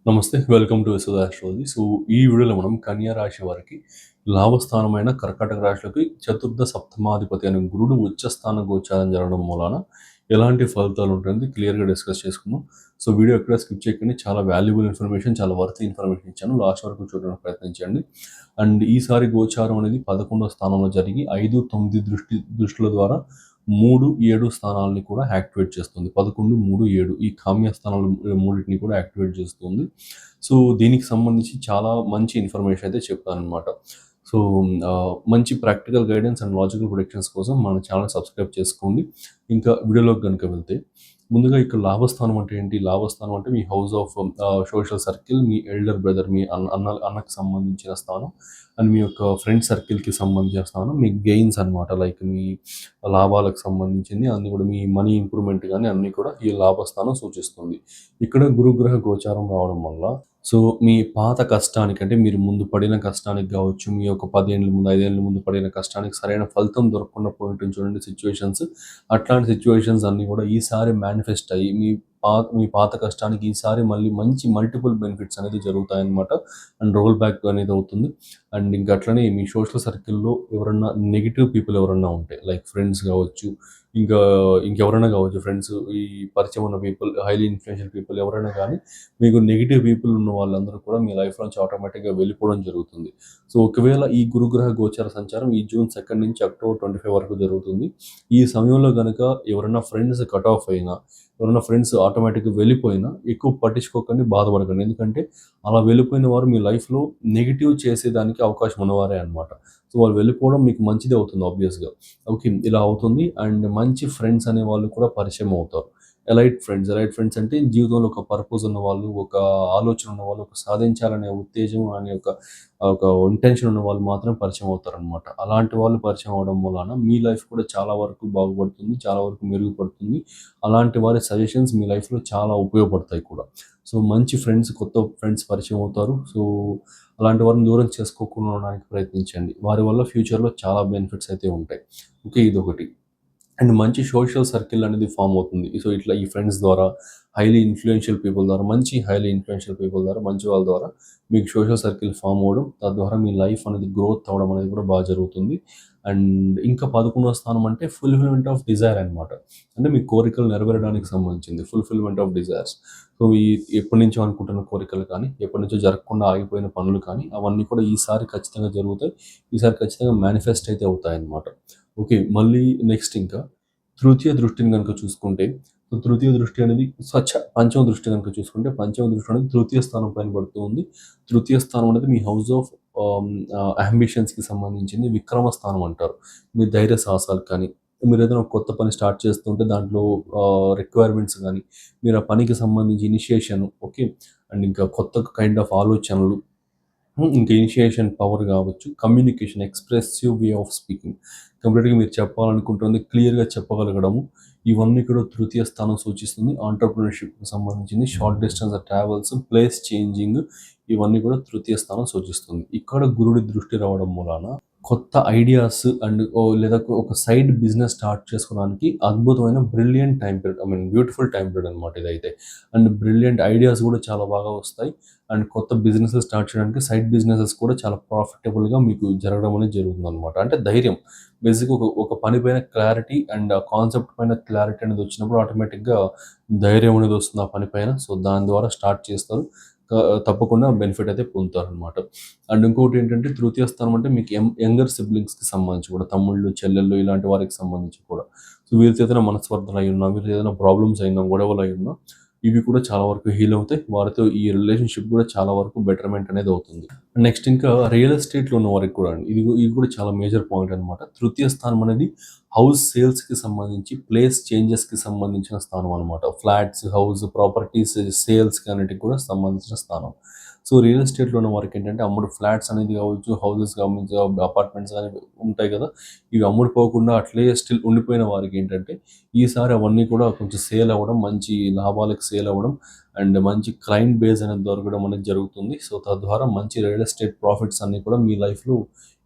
నమస్తే. Welcome to Yashoda astrology. So, ఈ వీడియోలో మనం కన్యా రాశి వారికి లాభస్థానమైన కర్కాటక రాశిలోకి చతుర్థ సప్తమాధిపతి అనే గురుడు ఉచ్చ స్థాన గోచారం జరగడం మూలాన ఎలాంటి ఫలితాలు ఉంటాయని క్లియర్‌గా డిస్కస్ చేసుకుందాం. సో, వీడియో ఎక్కడ స్కిప్ చేయకండి. చాలా వాల్యుబుల్ ఇన్ఫర్మేషన్, చాలా వర్తీ ఇన్ఫర్మేషన్ ఇచ్చాను. లాస్ట్ వరకు చూడడానికి ప్రయత్నించండి. అండ్ ఈసారి గోచారం అనేది 11వ స్థానంలో జరిగి 5, 9 దృష్టిల ద్వారా 3, 7 స్థానాలని కూడా యాక్టివేట్ చేస్తుంది. 11, 3, 7 ఈ కామ్య స్థానాలు మూడిటిని కూడా యాక్టివేట్ చేస్తుంది. సో, దీనికి సంబంధించి చాలా మంచి ఇన్ఫర్మేషన్ అయితే చెప్తాననమాట. సో, మంచి practical guidance and logical predictions కోసం మన ఛానల్ సబ్స్క్రైబ్ చేసుకోండి. ఇంకా వీడియోలోకి గనుక వెళ్తే, ముందుగా ఇక్కడ లాభస్థానం అంటే ఏంటి? లాభస్థానం అంటే మీ హౌస్ ఆఫ్ సోషల్ సర్కిల్, మీ ఎల్డర్ బ్రదర్, మీ అన్నకి సంబంధించిన స్థానం అండ్ మీ యొక్క ఫ్రెండ్ సర్కిల్‌కి సంబంధించిన స్థానం. మీ గెయిన్స్ అనమాట. లైక్ మీ లాభాలకు సంబంధించింది అన్నీ కూడా మీ మనీ ఇంప్రూవ్‌మెంట్ గాని అన్నీ కూడా ఈ లాభస్థానం సూచిస్తుంది. ఇక్కడ గురుగ్రహ గోచారం రావడం వల్ల సో, మీ పాత కష్టానికి అంటే మీరు ముందు పడిన కష్టానికి గావచ్చు, మీ యొక్క 10 ఏళ్ల ముందు, 5 ఏళ్ల ముందు పడిన కష్టానికి సరైన ఫలితం దొరకకుండా పోయి ఉంటుంది చూడండి సిట్యుయేషన్స్. అట్లాంటి సిట్యుయేషన్స్ అన్నీ కూడా ఈసారి మేనిఫెస్ట్ అయ్యి మీ పాత కష్టానికి ఈసారి మళ్ళీ మంచి మల్టిపుల్ బెనిఫిట్స్ అనేది జరుగుతాయన్నమాట. అండ్ రోల్ బ్యాక్ అనేది అవుతుంది. అండ్ ఇంక అట్లనే మీ సోషల్ సర్కిల్‌లో ఎవరన్నా నెగెటివ్ పీపుల్ ఎవరన్నా ఉంటే లైక్ ఫ్రెండ్స్ గావచ్చు, ఇంకా ఇంకెవరైనా కావచ్చు ఫ్రెండ్స్, ఈ పరిచయం ఉన్న పీపుల్, హైలీ ఇన్‌ఫ్లుయెన్షియల్ పీపుల్ ఎవరైనా కానీ మీకు నెగెటివ్ పీపుల్ ఉన్న వాళ్ళందరూ కూడా మీ లైఫ్ నుంచి ఆటోమేటిక్‌గా వెళ్ళిపోవడం జరుగుతుంది. సో, ఒకవేళ ఈ గురుగ్రహ గోచర సంచారం ఈ జూన్ 2 నుంచి అక్టోబర్ 25 వరకు జరుగుతుంది. ఈ సమయంలో గనక ఎవరైనా ఫ్రెండ్స్ కట్ ఆఫ్ అయినా, ఎవరైనా ఫ్రెండ్స్ ఆటోమేటిక్‌గా వెళ్ళిపోయినా ఎక్కువ పట్టించుకోకండి, బాధపడకండి. ఎందుకంటే అలా వెళ్ళిపోయిన వారు మీ లైఫ్‌లో నెగెటివ్ చేసేదానికి అవకాశం ఉన్నవారే అన్నమాట. సో, వాళ్ళు వెళ్ళిపోవడం మీకు మంచిదే అవుతుంది ఆబ్వియస్‌గా. ఓకే. ఇలా అవుతుంది. అండ్ మంచి ఫ్రెండ్స్ అనేవాళ్ళు కూడా పరిచయం అవుతారు. ఎలైట్ ఫ్రెండ్స్ అంటే జీవితంలో ఒక పర్పస్ ఉన్నవాళ్ళు, ఒక ఆలోచన ఉన్నవాళ్ళు, ఒక సాధించాలనే ఉత్తేజం అనే ఒక ఇంటెన్షన్ ఉన్నవాళ్ళు మాత్రమే పరిచయం అవుతారనమాట. అలాంటి వాళ్ళు పరిచయం అవ్వడం మూలాన మీ లైఫ్ కూడా చాలా వరకు బాగుపడుతుంది. చాలా వరకు మెరుగుపడుతుంది. అలాంటి వారి సజెషన్స్ మీ లైఫ్‌లో చాలా ఉపయోగపడతాయి కూడా. సో, మంచి ఫ్రెండ్స్, కొత్త ఫ్రెండ్స్ పరిచయం అవుతారు. సో, అలాంటి వారిని దూరం చేసుకోకుండా ఉండడానికి ప్రయత్నించండి. వారి వల్ల ఫ్యూచర్‌లో చాలా బెనిఫిట్స్ అయితే ఉంటాయి. ఓకే. ఇదొకటి. అండ్ మంచి సోషల్ సర్కిల్ అనేది ఫామ్ అవుతుంది. సో, ఇట్లా ఈ ఫ్రెండ్స్ ద్వారా, హైలీ ఇన్‌ఫ్లుయెన్షియల్ పీపుల్ ద్వారా, మంచి వాళ్ళ ద్వారా మీకు సోషల్ సర్కిల్ ఫామ్ అవ్వడం, తద్వారా మీ లైఫ్ అనేది గ్రోత్ అవ్వడం అనేది కూడా బాగా జరుగుతుంది. అండ్ ఇంకా 11వ స్థానం అంటే ఫుల్‌ఫిల్‌మెంట్ ఆఫ్ డిజైర్ అనమాట. అంటే మీ కోరికలు నెరవేరడానికి సంబంధించింది. Fulfilment of desires. సో, ఎప్పటినుంచో అనుకుంటున్న కోరికలు కానీ, ఎప్పటినుంచో జరగకుండా ఆగిపోయిన పనులు కానీ, అవన్నీ కూడా ఈసారి ఖచ్చితంగా జరుగుతాయి. ఈసారి ఖచ్చితంగా మేనిఫెస్ట్ అయితే అవుతాయన్నమాట. ఓకే. మళ్ళీ నెక్స్ట్ ఇంకా తృతీయ దృష్టిని గనుక చూసుకుంటే, సో, తృతీయ దృష్టి అనేది పంచమ దృష్టి గనుక చూసుకుంటే, పంచమ దృష్టి అనేది తృతీయ స్థానం పైన పడుతూ ఉంది. తృతీయ స్థానం అనేది మీ హౌస్ ఆఫ్ యాంబిషన్స్‌కి సంబంధించింది. విక్రమ స్థానం అంటారు. మీ ధైర్య సాహసాలు కానీ, మీరేదైనా ఒక కొత్త పని స్టార్ట్ చేస్తుంటే దాంట్లో రిక్వైర్మెంట్స్ గానీ, మీరు ఆ పనికి సంబంధించి ఇనిషియేషన్ ఓకే. అండ్ ఇంకా కొత్త కైండ్ ఆఫ్ ఆలోచనలు ఇంకా ఇనిషియేషన్ పవర్ కావచ్చు, communication, expressive way of speaking. కంప్లీట్‌గా మీరు చెప్పాలనుకుంటుంది క్లియర్‌గా చెప్పగలగడము. ఇవన్నీ కూడా తృతీయ స్థానం సూచిస్తుంది. ఎంటర్‌ప్రెన్యూర్‌షిప్‌కి సంబంధించింది. Short distance travels, place changing ఇవన్నీ కూడా తృతీయ స్థానం సూచిస్తుంది. ఇక్కడ గురుడి దృష్టి రావడం మూలాన కొత్త ఐడియాస్ అండ్ లేదా ఒక సైడ్ బిజినెస్ స్టార్ట్ చేసుకోవడానికి అద్భుతమైన brilliant time period. Beautiful time period అనమాట ఇదైతే. అండ్ బ్రిలియంట్ ఐడియాస్ కూడా చాలా బాగా వస్తాయి. అండ్ కొత్త బిజినెసెస్ స్టార్ట్ చేయడానికి సైడ్ బిజినెసెస్ కూడా చాలా ప్రాఫిటబుల్‌గా మీకు జరగడం అనేది జరుగుతుందనమాట. అంటే ధైర్యం. బేసిక్‌గా ఒక పని పైన క్లారిటీ అండ్ ఆ కాన్సెప్ట్ పైన క్లారిటీ అనేది వచ్చినప్పుడు ఆటోమేటిక్‌గా ధైర్యం అనేది వస్తుంది ఆ పని పైన. సో, దాని ద్వారా స్టార్ట్ చేస్తారు. తప్పకుండా బెనిఫిట్ అయితే పొందుతారనమాట. అండ్ ఇంకోటేంటంటే తృతీయ స్థానం అంటే మీకు యంగర్ సిబ్లింగ్స్‌కి సంబంధించి కూడా తమ్ముళ్ళు, చెల్లెళ్ళు ఇలాంటి వారికి సంబంధించి కూడా. సో, వీరితో ఏదైనా మనస్పర్ధలయ్యున్నా, వీరితో ఏదైనా ప్రాబ్లమ్స్ అయినా, గొడవలయ్యున్నా ఇవి కూడా చాలా వరకు హీల్ అవుతాయి. వారితో ఈ రిలేషన్‌షిప్ కూడా చాలా వరకు బెటర్‌మెంట్ అనేది అవుతుంది. నెక్స్ట్ ఇంకా రియల్ ఎస్టేట్‌లో ఉన్న వారికి కూడా అండి. ఇది కూడా చాలా మేజర్ పాయింట్ అనమాట. తృతీయ స్థానం అనేది హౌస్ సేల్స్‌కి సంబంధించి, ప్లేస్ చేంజెస్‌కి సంబంధించిన స్థానం అనమాట. ఫ్లాట్స్, హౌస్, ప్రాపర్టీస్ సేల్స్‌కి అన్నిటికి కూడా సంబంధించిన స్థానం. సో, రియల్ ఎస్టేట్‌లో ఉన్న వారికేంటంటే ఫ్లాట్స్ అనేది కావచ్చు, హౌసెస్ కావచ్చు, అపార్ట్మెంట్స్ గాని ఉంటాయి కదా! ఇవి అమ్ముడుపోకుండా అట్లే స్టిల్ ఉండిపోయిన వారికేంటంటే, ఈసారి అవన్నీ కూడా కొంచెం సేల్ అవ్వడం, మంచి లాభాలకు సేల్ అవ్వడం అండ్ మంచి క్లయింట్ బేస్ అనేది దొరకడం అనేది జరుగుతుంది. సో, తద్వారా మంచి రియల్ ఎస్టేట్ ప్రాఫిట్స్ అన్నీ కూడా మీ లైఫ్‌లో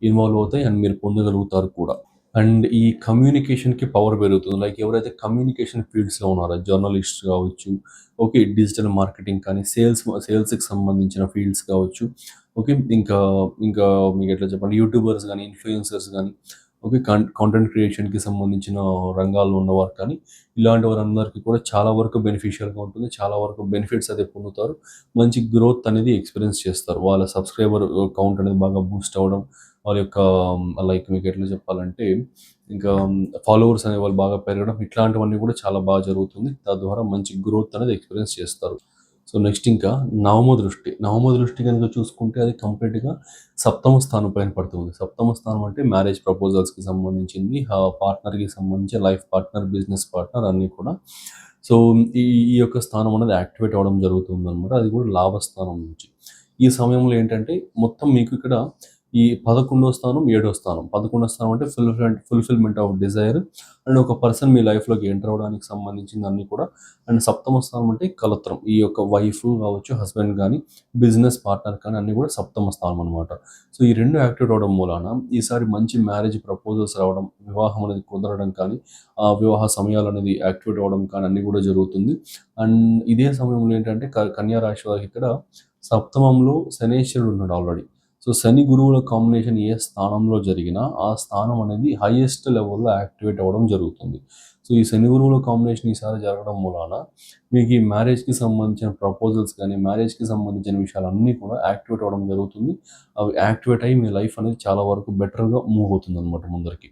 ఇన్వాల్వ్ అవుతాయి అండ్ మీరు పొందగలుగుతారు కూడా. అండ్ ఈ కమ్యూనికేషన్‌కి పవర్ పెరుగుతుంది. లైక్ ఎవరైతే కమ్యూనికేషన్ ఫీల్డ్స్‌లో ఉన్నారో జర్నలిస్ట్ కావచ్చు, ఓకే. డిజిటల్ మార్కెటింగ్ కానీ, సేల్స్‌కి సంబంధించిన ఫీల్డ్స్ కావచ్చు. ఓకే. ఇంకా ఇంకా మీకెట్లా చెప్పాలి యూట్యూబర్స్ గానీ, ఇన్‌ఫ్లుయెన్సర్స్ గానీ, ఓకే. కాంటెంట్ క్రియేషన్‌కి సంబంధించిన రంగాల్లో ఉన్నవారు కానీ, ఇలాంటి వారందరికీ కూడా చాలా వరకు బెనిఫిషియల్‌గా ఉంటుంది. చాలా వరకు బెనిఫిట్స్ అయితే పొందుతారు. మంచి గ్రోత్ అనేది ఎక్స్‌పీరియన్స్ చేస్తారు. వాళ్ళ సబ్‌స్క్రైబర్ కౌంట్ అనేది బాగా బూస్ట్ అవ్వడం, వాళ్ళ యొక్క లైక్ మీకెట్లా చెప్పాలంటే ఇంకా ఫాలోవర్స్ అనేవాళ్ళు బాగా పెరగడం ఇట్లాంటివన్నీ కూడా చాలా బాగా జరుగుతుంది. తద్వారా మంచి గ్రోత్ అనేది ఎక్స్‌పీరియన్స్ చేస్తారు. సో, నెక్స్ట్ ఇంకా నవమ దృష్టి గనుక చూసుకుంటే అది కంప్లీట్‌గా సప్తమ స్థానం పైన పడుతుంది. సప్తమ స్థానం అంటే మ్యారేజ్ ప్రపోజల్స్‌కి సంబంధించింది. పార్ట్నర్‌కి సంబంధించి లైఫ్ పార్ట్నర్, బిజినెస్ పార్ట్నర్ అన్నీ కూడా. సో, ఈ ఈ యొక్క స్థానం అనేది యాక్టివేట్ అవ్వడం జరుగుతుందనమాట. అది కూడా లాభస్థానం నుంచి. ఈ సమయంలో ఏంటంటే మొత్తం మీకు ఇక్కడ ఈ 11వ స్థానం, 7వ స్థానం. 11వ స్థానం అంటే ఫుల్‌ఫిల్‌మెంట్ ఆఫ్ డిజైర్ అండ్ ఒక పర్సన్ మీ లైఫ్‌లోకి ఎంటర్ అవ్వడానికి సంబంధించిందన్నీ కూడా. అండ్ సప్తమ స్థానం అంటే కలత్రం. ఈ యొక్క వైఫ్ కావచ్చు, హస్బెండ్ గానీ, బిజినెస్ పార్ట్నర్ కానీ అన్నీ కూడా సప్తమ స్థానం అనమాట. సో, ఈ 2 యాక్టివేట్ అవ్వడం మూలాన ఈసారి మంచి మ్యారేజ్ ప్రపోజల్స్ రావడం, వివాహం అనేది కుదరడం కానీ, వివాహ సమయాలనేది యాక్టివేట్ అవ్వడం కానీ అన్నీ కూడా జరుగుతుంది. అండ్ ఇదే సమయంలో ఏంటంటే కన్యా రాశి వారికి ఇక్కడ సప్తమంలో శనీశ్వరుడు ఉన్నాడు ఆల్రెడీ. సో, శని, గురువుల కాంబినేషన్ ఏ స్థానంలో జరిగినా, ఆ స్థానం అనేది హైయెస్ట్ లెవెల్‌లో యాక్టివేట్ అవ్వడం జరుగుతుంది. సో, ఈ శని, గురువుల కాంబినేషన్ ఈసారి జరగడం మూలాన మీకు ఈ మ్యారేజ్‌కి సంబంధించిన ప్రపోజల్స్ గానీ, మ్యారేజ్‌కి సంబంధించిన విషయాలన్నీ కూడా యాక్టివేట్ అవ్వడం జరుగుతుంది. అవి యాక్టివేట్ అయ్యి మీ లైఫ్ అనేది చాలా వరకు బెటర్‌గా మూవ్ అవుతుందనమాట ముందరికి.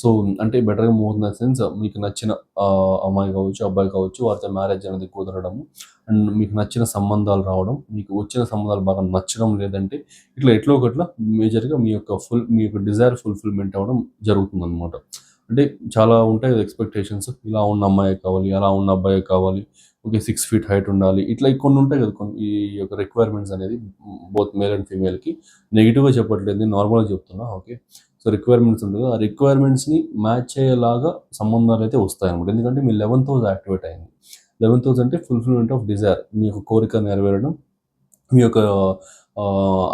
సో, అంటే బెటర్‌గా మూవ్ అవుతుంది ఇన్ ద సెన్స్ మీకు నచ్చిన అమ్మాయి కావచ్చు, అబ్బాయి కావచ్చు వారితో మ్యారేజ్ అనేది కుదరడము. అండ్ మీకు నచ్చిన సంబంధాలు రావడం, మీకు వచ్చిన సంబంధాలు బాగా నచ్చడం లేదంటే ఇట్లా ఎట్లో ఒకట్లా మేజర్‌గా మీ యొక్క డిజైర్ ఫుల్‌ఫిల్‌మెంట్ అవ్వడం జరుగుతుందనమాట. అంటే చాలా ఉంటాయి కదా ఎక్స్‌పెక్టేషన్స్. ఇలా ఉన్న అమ్మాయే కావాలి, అలా ఉన్న అబ్బాయే కావాలి. ఓకే. 6 ఫీట్ హైట్ ఉండాలి. ఇట్లా కొన్ని ఉంటాయి కదా! ఈ యొక్క రిక్వైర్మెంట్స్ అనేది బోత్ మేల్ అండ్ ఫీమేల్‌కి. నెగెటివ్‌గా చెప్పట్లేదు. నేను నార్మల్‌గా చెప్తున్నా. ఓకే. సో, రిక్వైర్మెంట్స్ ఉంటాయి కదా! ఆ రిక్వైర్మెంట్స్‌ని మ్యాచ్ అయ్యేలాగా సంబంధాలైతే వస్తాయన్నమాట. ఎందుకంటే మీ 11థ్ హౌస్ యాక్టివేట్ అయింది. 11థ్ హౌస్ అంటే ఫుల్‌ఫిల్‌మెంట్ ఆఫ్ డిజైర్. మీ యొక్క కోరిక నెరవేరడం, మీ యొక్క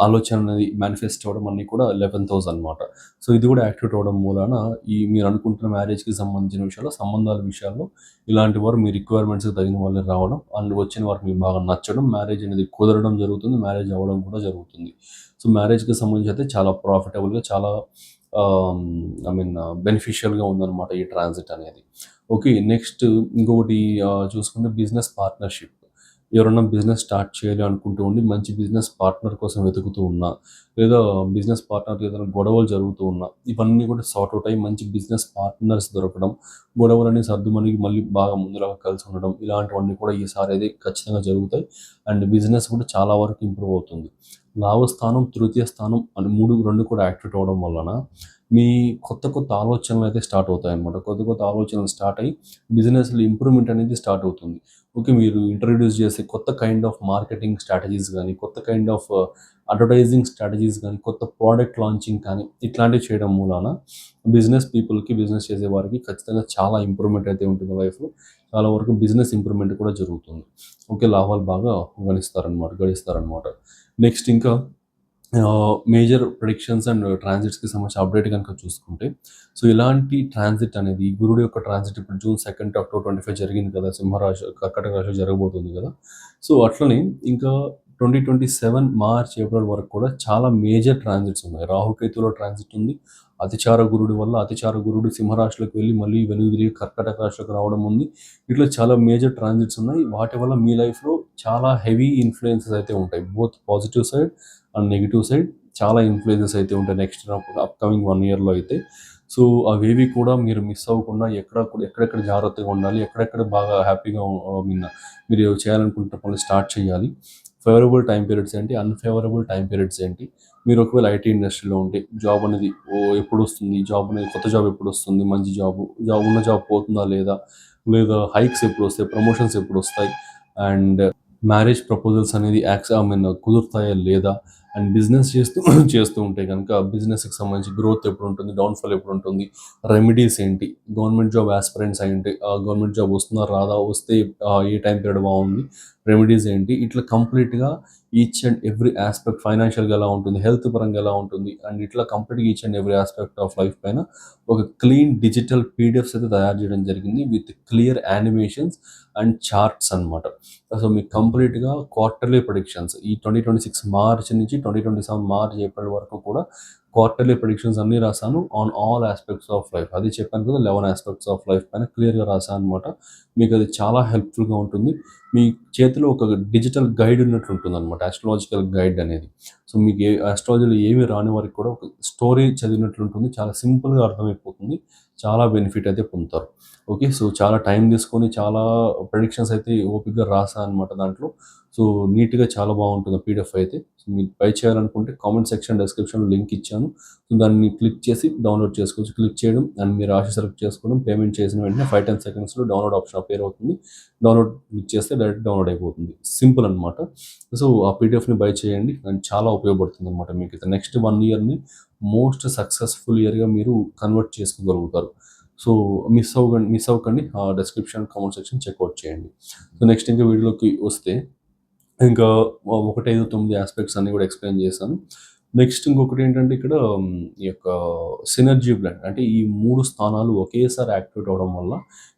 ఆలోచన అనేది మేనిఫెస్ట్ అవ్వడం అన్నీ కూడా 11థ్ హౌస్ అనమాట. సో, ఇది కూడా యాక్టివేట్ అవ్వడం మూలాన ఈ మీరు అనుకుంటున్న మ్యారేజ్‌కి సంబంధించిన విషయాల్లో, సంబంధాల విషయాల్లో ఇలాంటి వారు మీ రిక్వైర్మెంట్స్‌కి తగిన వాళ్ళే రావడం, అండ్ వచ్చిన వారికి మీకు బాగా నచ్చడం, మ్యారేజ్ అనేది కుదరడం జరుగుతుంది. మ్యారేజ్ అవ్వడం కూడా జరుగుతుంది. సో, మ్యారేజ్‌కి సంబంధించి అయితే చాలా ప్రాఫిటబుల్‌గా చాలా ఆహ్, ఐ మీన్ బెనిఫిషియల్‌గా ఉందనమాట ఈ ట్రాన్సిట్ అనేది. ఓకే. నెక్స్ట్ ఇంకొకటి చూసుకుంటే బిజినెస్ పార్ట్నర్‌షిప్. ఎవరైనా బిజినెస్ స్టార్ట్ చేయాలి అనుకుంటూ ఉండి, మంచి బిజినెస్ పార్ట్నర్ కోసం వెతుకుతూ ఉన్నా, లేదా బిజినెస్ పార్ట్నర్‌తో ఏదైనా గొడవలు జరుగుతూ ఉన్నా, ఇవన్నీ కూడా సార్ట్ ఔట్ అయ్యి మంచి బిజినెస్ పార్ట్నర్స్ దొరకడం, గొడవలన్నీ సర్దుమణిగి మళ్ళీ బాగా ముందులాగా కలిసి ఉండడం, ఇలాంటివన్నీ కూడా ఈసారి అయితే ఖచ్చితంగా జరుగుతాయి. అండ్ బిజినెస్ కూడా చాలా వరకు ఇంప్రూవ్ అవుతుంది. లాభస్థానం, తృతీయ స్థానం అని 2 కూడా యాక్టివేట్ అవ్వడం వలన మీ కొత్త కొత్త ఆలోచనలు అయితే స్టార్ట్ అవుతాయన్నమాట. కొత్త కొత్త ఆలోచనలు స్టార్ట్ అయ్యి బిజినెస్‌లో ఇంప్రూవ్‌మెంట్ అనేది స్టార్ట్ అవుతుంది. ఓకే. మీరు ఇంట్రొడ్యూస్ చేసే కొత్త కైండ్ ఆఫ్ మార్కెటింగ్ స్ట్రాటజీస్ గానీ, కొత్త కైండ్ ఆఫ్ అడ్వర్టైజింగ్ స్ట్రాటజీస్ గానీ, కొత్త ప్రొడక్ట్ లాంచింగ్ కానీ, ఇట్లాంటివి చేయడం మూలాన బిజినెస్ పీపుల్‌కి, బిజినెస్ చేసేవారికి ఖచ్చితంగా చాలా ఇంప్రూవ్‌మెంట్ అయితే ఉంటుంది లైఫ్‌లో. చాలా వరకు బిజినెస్ ఇంప్రూవ్‌మెంట్ కూడా జరుగుతుంది. ఓకే. లాభాలు బాగా గడిస్తారనమాట. నెక్స్ట్ ఇంకా మేజర్ ప్రిడిక్షన్స్ అండ్ ట్రాన్సిట్స్‌కి సంబంధించిన అప్డేట్ గనుక చూసుకుంటే, సో, ఇలాంటి ట్రాన్సిట్ అనేది గురుడు యొక్క ట్రాన్సిట్ ఇప్పుడు జూన్ 2 అక్టోబర్ 25 జరిగింది కదా! కర్కాటక రాశిలో జరగబోతుంది కదా! సో, అట్లనే ఇంకా 2027 మార్చ్, ఏప్రిల్ వరకు కూడా చాలా మేజర్ ట్రాన్సిట్స్ ఉన్నాయి. రాహుకేతువుల ట్రాన్సిట్ ఉంది. అతిచార గురుడు వల్ల అతిచార గురుడు సింహరాశిలోకి వెళ్ళి మళ్ళీ వెనుదిరిగి కర్కాటక రాశిలోకి రావడం ఉంది. ఇట్లా చాలా మేజర్ ట్రాన్సిట్స్ ఉన్నాయి. వాటి వల్ల మీ లైఫ్‌లో చాలా హెవీ ఇన్‌ఫ్లుయెన్సెస్ అయితే ఉంటాయి. Both positive side and negative side చాలా ఇన్‌ఫ్లుయెన్సెస్ అయితే ఉంటాయి నెక్స్ట్ అప్‌కమింగ్ 1 ఇయర్‌లో అయితే. సో, అవేవి కూడా మీరు మిస్ అవ్వకుండా ఎక్కడెక్కడ జాగ్రత్తగా ఉండాలి, ఎక్కడెక్కడ బాగా హ్యాపీగా ఐ మీన్ మీరు చేయాలనుకుంటున్న పనులు స్టార్ట్ చేయాలి. ఫేవరబుల్ టైమ్ పీరియడ్స్ ఏంటి, అన్‌ఫేవరబుల్ టైమ్ పీరియడ్స్ ఏంటి, మీరు ఒకవేళ ఐటీ ఇండస్ట్రీలో ఉంటే జాబ్ అనేది ఎప్పుడొస్తుంది, జాబ్ అనేది కొత్త జాబ్ ఎప్పుడొస్తుంది, మంచి ఉన్న జాబ్ పోతుందా లేదా, లేదా హైక్స్ ఎప్పుడొస్తాయి, ప్రమోషన్స్ ఎప్పుడొస్తాయి, అండ్ మ్యారేజ్ ప్రపోజల్స్ అనేది ఐ మీన్ కుదురుతాయా లేదా, అండ్ బిజినెస్ చేస్తూ చేస్తూ ఉంటే కనుక బిజినెస్‌కి సంబంధించి గ్రోత్ ఎప్పుడుంటుంది, డౌన్‌ఫాల్ ఎప్పుడుంటుంది, రెమెడీస్ ఏంటి, గవర్నమెంట్ జాబ్ యాస్పిరెంట్స్ అయ్యుంటే గవర్నమెంట్ జాబ్ వస్తుందా రాదా, వస్తే ఏ టైం పీరియడ్ బాగుంది, రెమెడీస్ ఏంటి, ఇట్లా కంప్లీట్‌గా ఈచ్ అండ్ ఎవ్రీ ఆస్పెక్ట్ ఫైనాన్షియల్గా ఎలా ఉంటుంది, హెల్త్ పరంగా ఎలా ఉంటుంది, అండ్ ఇట్లా కంప్లీట్గా each and every aspect of life పైన ఒక క్లీన్ డిజిటల్ పీడిఎఫ్స్ అయితే తయారు చేయడం జరిగింది with clear animations and charts అనమాట. సో మీకు కంప్లీట్గా క్వార్టర్లీ ప్రొడిక్షన్స్ ఈ 2026 మార్చ్ నుంచి 2027 మార్చ్ ఏప్రిల్ వరకు కూడా క్వార్టర్లీ ప్రిడిక్షన్స్ అన్నీ రాశాను on all aspects of life. అది చెప్పాను కదా, 11 ఆస్పెక్ట్స్ ఆఫ్ లైఫ్ పైన క్లియర్గా రాశాను అనమాట. మీకు అది చాలా హెల్ప్ఫుల్గా ఉంటుంది. మీ చేతిలో ఒక డిజిటల్ గైడ్ ఉన్నట్లు ఉంటుంది అనమాట, ఆస్ట్రాలజికల్ గైడ్ అనేది. సో మీకు ఆస్ట్రాలజీలో ఏమి రాని వారికి కూడా ఒక స్టోరీ చదివినట్లు ఉంటుంది, చాలా సింపుల్గా అర్థమైపోతుంది, చాలా బెనిఫిట్ అయితే పొందుతారు. ఓకే, సో చాలా టైం తీసుకొని చాలా ప్రిడిక్షన్స్ అయితే ఓపిక్గా రాశాను అనమాట దాంట్లో. సో నీట్గా చాలా బాగుంటుంది పీడిఎఫ్ అయితే. సో మీరు బై చేయాలనుకుంటే కామెంట్ సెక్షన్ డిస్క్రిప్షన్లో లింక్ ఇచ్చాను. సో దాన్ని క్లిక్ చేసి డౌన్లోడ్ చేసుకోవచ్చు. క్లిక్ చేయడం అండ్ మీరు రాశి సెలెక్ట్ చేసుకోవడం, పేమెంట్ చేసిన వెంటనే 5-10 సెకండ్స్లో డౌన్లోడ్ ఆప్షన్ అపేర్ అవుతుంది. డౌన్లోడ్ క్లిక్ చేస్తే డైరెక్ట్ డౌన్లోడ్ అయిపోతుంది. సింపుల్ అనమాట. సో ఆ పీడిఎఫ్ని బై చేయండి అండ్ చాలా ఉపయోగపడుతుంది అనమాట మీకు. అయితే నెక్స్ట్ 1 ఇయర్ని మోస్ట్ సక్సెస్ఫుల్ ఇయర్గా మీరు కన్వర్ట్ చేసుకోగలుగుతారు. సో మిస్ అవ్వకండి. ఆ డిస్క్రిప్షన్ కామెంట్ సెక్షన్ చెక్అవుట్ చేయండి. సో నెక్స్ట్ ఇంకా వీడియోలోకి వస్తే ఇంకా 1, 5, 9 ఆస్పెక్ట్స్ అన్ని కూడా ఎక్స్ప్లెయిన్ చేశాను. నెక్స్ట్ ఇంకొకటి ఏంటంటే ఇక్కడ ఈ యొక్క సినర్జీ బ్లెండ్ అంటే ఈ 3 స్థానాలు ఒకేసారి యాక్టివేట్ అవ్వడం వల్ల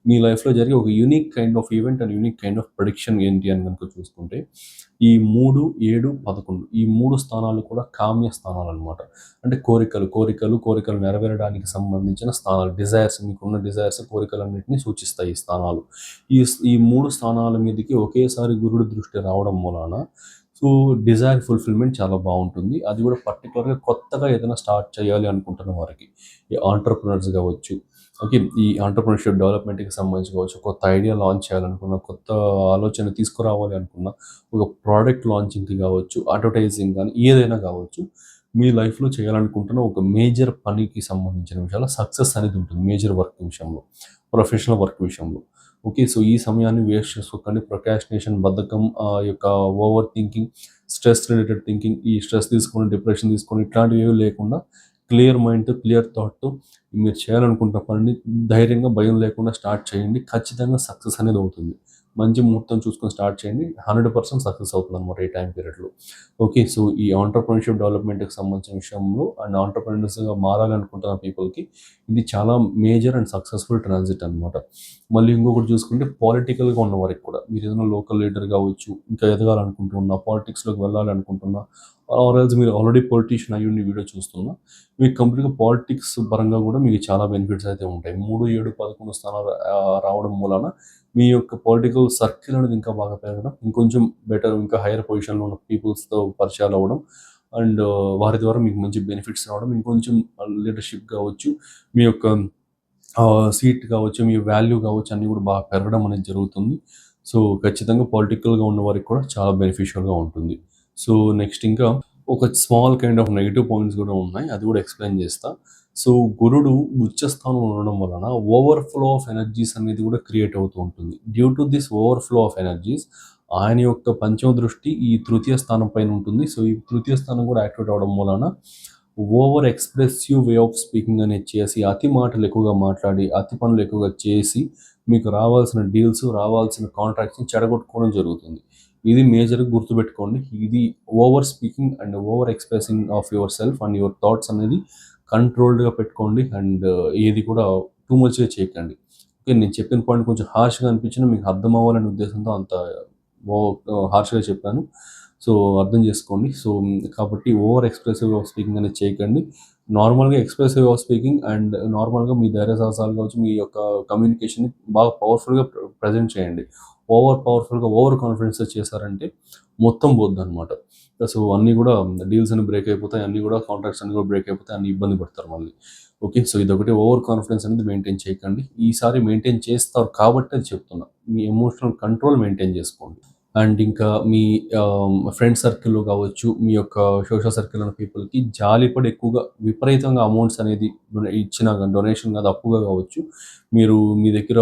మీ లైఫ్లో జరిగే ఒక unique kind of event and unique kind of prediction ఏంటి అని కనుక చూసుకుంటే ఈ 3, 7, 11 ఈ 3 స్థానాలు కూడా కామ్య స్థానాలు అనమాట. అంటే కోరికలు నెరవేరడానికి సంబంధించిన స్థానాలు, డిజైర్స్, మీకున్న డిజైర్స్, కోరికలన్నింటినీ సూచిస్తాయి ఈ స్థానాలు. ఈ ఈ 3 స్థానాల మీదకి ఒకేసారి గురుడు దృష్టి రావడం మూలాన సో డిజైర్ ఫుల్ఫిల్మెంట్ చాలా బాగుంటుంది. అది కూడా పర్టికులర్గా కొత్తగా ఏదైనా స్టార్ట్ చేయాలి అనుకుంటున్న వారికి, ఈ ఆంటర్ప్రినర్స్ కావచ్చు, ఓకే, ఈ ఆంటర్ప్రినర్షిప్ డెవలప్మెంట్కి సంబంధించి కావచ్చు, కొత్త ఐడియా లాంచ్ చేయాలనుకున్న, కొత్త ఆలోచన తీసుకురావాలి అనుకున్న, ఒక ప్రోడక్ట్ లాంచింగ్కి కావచ్చు, అడ్వర్టైజింగ్ కానీ ఏదైనా కావచ్చు, మీ లైఫ్లో చేయాలనుకుంటున్న ఒక మేజర్ పనికి సంబంధించిన విషయాల్లో సక్సెస్ అనేది ఉంటుంది. మేజర్ వర్క్ విషయంలో, ప్రొఫెషనల్ వర్క్ విషయంలో. ఓకే, సో ఈ సమయాన్ని వేస్ట్ చేసుకోకండి. ప్రొకాస్టినేషన్, బద్ధకం, యొక్క over thinking, stress related thinking, ఈ స్ట్రెస్ తీసుకొని డిప్రెషన్ తీసుకొని ఇట్లాంటివి ఏవి లేకుండా క్లియర్ మైండ్తో, క్లియర్ థాట్తో మీరు చేయాలనుకుంటున్న పనిని ధైర్యంగా, భయం లేకుండా స్టార్ట్ చేయండి. ఖచ్చితంగా సక్సెస్ అనేది అవుతుంది. మంచి ముహూర్తం చూసుకొని స్టార్ట్ చేయండి. 100% సక్సెస్ అవుతుంది అనమాట ఈ టైం పీరియడ్లో. ఓకే, సో ఈ ఆంటర్ప్రినర్షిప్ డెవలప్మెంట్కి సంబంధించిన విషయంలో అండ్ ఆంటర్ప్రినర్స్గా మారాలనుకుంటున్న పీపుల్కి ఇది చాలా మేజర్ అండ్ సక్సెస్ఫుల్ ట్రాన్సిట్ అనమాట. మళ్ళీ ఇంకొకటి చూసుకుంటే పాలిటికల్గా ఉన్న వారికి కూడా, మీరు ఏదైనా లోకల్ లీడర్ కావచ్చు, ఇంకా ఎదగాలనుకుంటున్నా, పాలిటిక్స్లోకి వెళ్ళాలనుకుంటున్నా, ఆర్ఎల్స్ మీరు ఆల్రెడీ పొలిటీషియన్ అయ్యి ఉండి వీడియో చూస్తున్నా, మీకు కంప్లీట్గా పాలిటిక్స్ పరంగా కూడా మీకు చాలా బెనిఫిట్స్ అయితే ఉంటాయి. 3, 7, 11 స్థానాలు రావడం మూలన మీ యొక్క పొలిటికల్ సర్కిల్ అనేది ఇంకా బాగా పెరగడం, ఇంకొంచెం బెటర్, ఇంకా హైయర్ పొజిషన్లో ఉన్న పీపుల్స్తో పరిచయాలు అవ్వడం అండ్ వారి ద్వారా మీకు మంచి బెనిఫిట్స్ రావడం, ఇంకొంచెం లీడర్షిప్ కావచ్చు, మీ యొక్క సీట్ కావచ్చు, మీ వాల్యూ కావచ్చు, అన్నీ కూడా బాగా పెరగడం అనేది జరుగుతుంది. సో ఖచ్చితంగా పొలిటికల్గా ఉన్న వారికి కూడా చాలా బెనిఫిషియల్గా ఉంటుంది. సో నెక్స్ట్ ఇంకా ఒక small kind of negative points కూడా ఉన్నాయి, అది కూడా ఎక్స్ప్లెయిన్ చేస్తా. సో గురుడు ఉచ్చస్థానంలో ఉండడం వలన ఓవర్ఫ్లో ఆఫ్ ఎనర్జీస్ అనేది కూడా క్రియేట్ అవుతూ ఉంటుంది. Due to this overflow of energies ఆయన యొక్క పంచమ దృష్టి ఈ తృతీయ స్థానం పైన ఉంటుంది. సో ఈ తృతీయ స్థానం కూడా యాక్టివేట్ అవడం వలన over expressive way of speaking అనేది చేసి, అతి మాటలు ఎక్కువగా మాట్లాడి, అతి పనులు ఎక్కువగా చేసి, మీకు రావాల్సిన డీల్స్, రావాల్సిన కాంట్రాక్ట్స్ని చెడగొట్టుకోవడం జరుగుతుంది. ఇది మేజర్గా గుర్తుపెట్టుకోండి. ఇది over speaking and over expressing of your self and your thoughts అనేది కంట్రోల్డ్గా పెట్టుకోండి అండ్ ఏది కూడా టూ మచ్గా చేయకండి. ఓకే, నేను చెప్పిన పాయింట్ కొంచెం హార్ష్గా అనిపించినా మీకు అర్థం అవ్వాలనే ఉద్దేశంతో అంత హార్ష్గా చెప్పాను. సో అర్థం చేసుకోండి. సో కాబట్టి ఓవర్ ఎక్స్ప్రెసివ్ ఆఫ్ స్పీకింగ్ అనేది చేయకండి. నార్మల్గా ఎక్స్ప్రెసివ్ ఆఫ్ స్పీకింగ్ అండ్ నార్మల్గా మీ ధైర్య సాహసాలు కావచ్చు, మీ యొక్క కమ్యూనికేషన్ని బాగా పవర్ఫుల్గా ప్రజెంట్ చేయండి. ఓవర్ పవర్ఫుల్గా, ఓవర్ కాన్ఫిడెన్స్గా చేశారంటే మొత్తం పోద్ది అనమాట. సో అన్నీ కూడా డీల్స్ అన్ని బ్రేక్ అయిపోతాయి, అన్నీ కూడా కాంట్రాక్ట్స్ అన్ని కూడా బ్రేక్ అయిపోతాయి, అన్ని ఇబ్బంది పడతారు మళ్ళీ. ఓకే, సో ఇదొకటి, ఓవర్ కాన్ఫిడెన్స్ అనేది మెయింటైన్ చేయకండి. ఈసారి మెయింటైన్ చేస్తారు కాబట్టి అది చెప్తున్నా. మీ ఎమోషనల్ కంట్రోల్ మెయింటైన్ చేసుకోండి. అండ్ ఇంకా మీ ఫ్రెండ్ సర్కిల్లో కావచ్చు, మీ యొక్క సోషల్ సర్కిల్ ఉన్న పీపుల్కి జాలిపడి ఎక్కువగా విపరీతంగా అమౌంట్స్ అనేది ఇచ్చినా కానీ, డొనేషన్ కాదు అప్పుగా కావచ్చు, మీరు మీ దగ్గర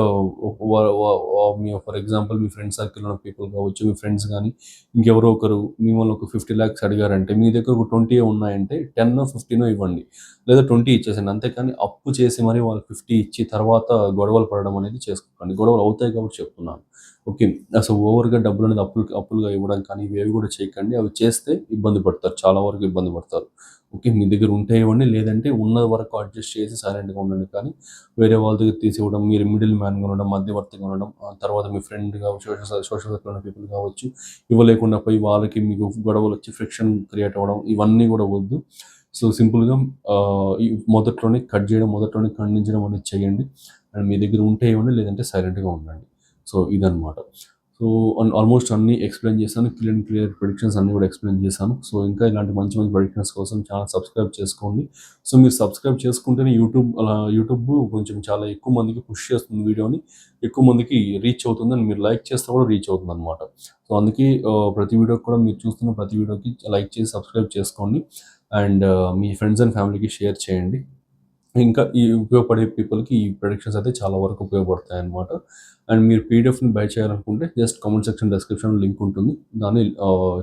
me for example me friend circle ఉన్న పీపుల్ కావచ్చు, మీ ఫ్రెండ్స్ కానీ ఇంకెవరో ఒకరు మిమ్మల్ని ఒక 50 lakhs అడిగారంటే, మీ దగ్గర ఒక 20 ఉన్నాయంటే 10 15 ఇవ్వండి, లేదా 20 ఇచ్చేసండి. అంతేకాని అప్పు చేసి మరీ వాళ్ళు 50 ఇచ్చి తర్వాత గొడవలు పడడం అనేది చేసుకోకండి. గొడవలు అవుతాయి కాబట్టి చెప్తున్నాను. ఓకే. అసలు ఓవర్‌గా డబ్బులనేది అప్పులుగా ఇవ్వడం కానీ ఇవేవి కూడా చేయకండి. అవి చేస్తే ఇబ్బంది పడతారు. చాలా వరకు ఇబ్బంది పడతారు. ఓకే. మీ దగ్గర ఉంటే ఇవ్వండి. లేదంటే ఉన్న వరకు అడ్జస్ట్ చేసి సైలెంట్‌గా ఉండండి. కానీ వేరే వాళ్ళ దగ్గర తీసివ్వడం, మీరు మిడిల్ మ్యాన్‌గా ఉండడం, మధ్యవర్తిగా ఉండడం, తర్వాత మీ ఫ్రెండ్‌గా సోషల్ సర్కిల్ ఉన్న పీపుల్ కావచ్చు, ఇవ్వలేకుండా పోయి వాళ్ళకి మీకు గొడవలొచ్చి ఫ్రిక్షన్ క్రియేట్ అవ్వడం ఇవన్నీ కూడా వద్దు. సో, సింపుల్‌గా ఈ మొదట్లోనే కట్ చేయడం, మొదట్లోనే ఖండించడం అనేది చేయండి. అండ్ మీ దగ్గర ఉంటే ఇవ్వండి. లేదంటే సైలెంట్‌గా ఉండండి. సో, ఇదనమాట. సో, ఆల్మోస్ట్ అన్నీ ఎక్స్‌ప్లెయిన్ చేశాను. క్లియర్ ప్రిడిక్షన్స్ అన్నీ కూడా ఎక్స్‌ప్లెయిన్ చేశాను. సో, ఇంకా ఇలాంటి మంచి మంచి ప్రిడిక్షన్స్ కోసం ఛానెల్ సబ్స్క్రైబ్ చేసుకోండి. సో, మీరు సబ్స్క్రైబ్ చేసుకుంటేనే యూట్యూబ్ కొంచెం చాలా ఎక్కువ మందికి పుష్ చేస్తుంది వీడియోని. ఎక్కువ మందికి రీచ్ అవుతుందని మీరు లైక్ చేస్తే కూడా రీచ్ అవుతుందనమాట. సో, అందుకే ప్రతి వీడియోకి కూడా మీరు చూస్తున్న ప్రతి వీడియోకి లైక్ చేసి సబ్స్క్రైబ్ చేసుకోండి. అండ్ మీ ఫ్రెండ్స్ అండ్ ఫ్యామిలీకి షేర్ చేయండి. ఇంకా ఈ ఉపయోగపడే పీపుల్‌కి ఈ ప్రిడిక్షన్స్ అయితే చాలా వరకు ఉపయోగపడతాయన్నమాట. అండ్ మీరు పీడిఎఫ్‌ని బై చేయాలనుకుంటే జస్ట్ కామెంట్ సెక్షన్ డిస్క్రిప్షన్‌లో లింక్ ఉంటుంది. దాన్ని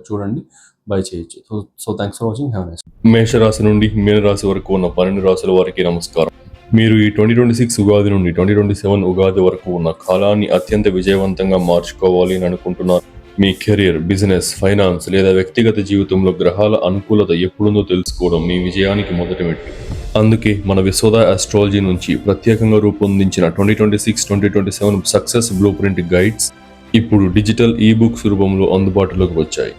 చూడండి, బై చేయొచ్చు. So thanks for watching. Have a nice day. మేషరాశి నుండి మీనరాశి వరకు ఉన్న 12 రాశుల వారికి నమస్కారం. మీరు ఈ 2026 ఉగాది నుండి 2027 ఉగాది వరకు ఉన్న కాలాన్ని అత్యంత విజయవంతంగా మార్చుకోవాలి అని అనుకుంటున్నారు. మీ కెరీర్, బిజినెస్, ఫైనాన్స్ లేదా వ్యక్తిగత జీవితంలో గ్రహాల అనుకూలత ఎప్పుడుందో తెలుసుకోవడం మీ విజయానికి మొదటి మెట్టు. అందుకే మన విశ్వద ఆస్ట్రాలజీ నుంచి ప్రత్యేకంగా రూపొందించిన 2026-2027 సక్సెస్ బ్లూ ప్రింట్ గైడ్స్ ఇప్పుడు డిజిటల్ ఈబుక్స్ రూపంలో అందుబాటులోకి వచ్చాయి.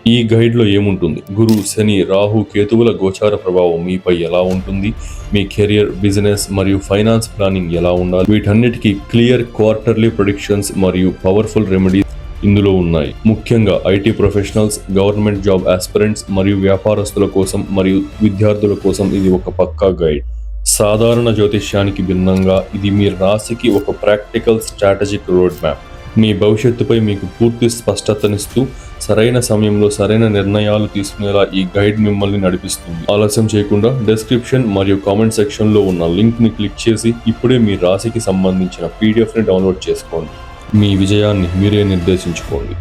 ఈ గైడ్లో ఏముంటుంది? గురు, శని, రాహు, కేతువుల గోచార ప్రభావం మీపై ఎలా ఉంటుంది, మీ కెరియర్, బిజినెస్ మరియు ఫైనాన్స్ ప్లానింగ్ ఎలా ఉండాలి, వీటన్నిటికీ క్లియర్ క్వార్టర్లీ ప్రెడిక్షన్స్ మరియు పవర్ఫుల్ రెమెడీస్ ఇందులో ఉన్నాయి. ముఖ్యంగా IT professionals, government job aspirants మరియు వ్యాపారస్తుల కోసం మరియు విద్యార్థుల కోసం ఇది ఒక పక్కా గైడ్. సాధారణ జ్యోతిష్యానికి భిన్నంగా ఇది మీ రాశికి ఒక ప్రాక్టికల్ స్ట్రాటజిక్ రోడ్ మ్యాప్. మీ భవిష్యత్తుపై మీకు పూర్తి స్పష్టతనిస్తూ సరైన సమయంలో సరైన నిర్ణయాలు తీసుకునేలా ఈ గైడ్ మిమ్మల్ని నడిపిస్తుంది. ఆలస్యం చేయకుండా డిస్క్రిప్షన్ మరియు కామెంట్ సెక్షన్లో ఉన్న లింక్ని క్లిక్ చేసి ఇప్పుడే మీ రాశికి సంబంధించిన పీడిఎఫ్ని డౌన్లోడ్ చేసుకోండి. మీ విజయాన్ని మీరే నిర్దేశించుకోండి.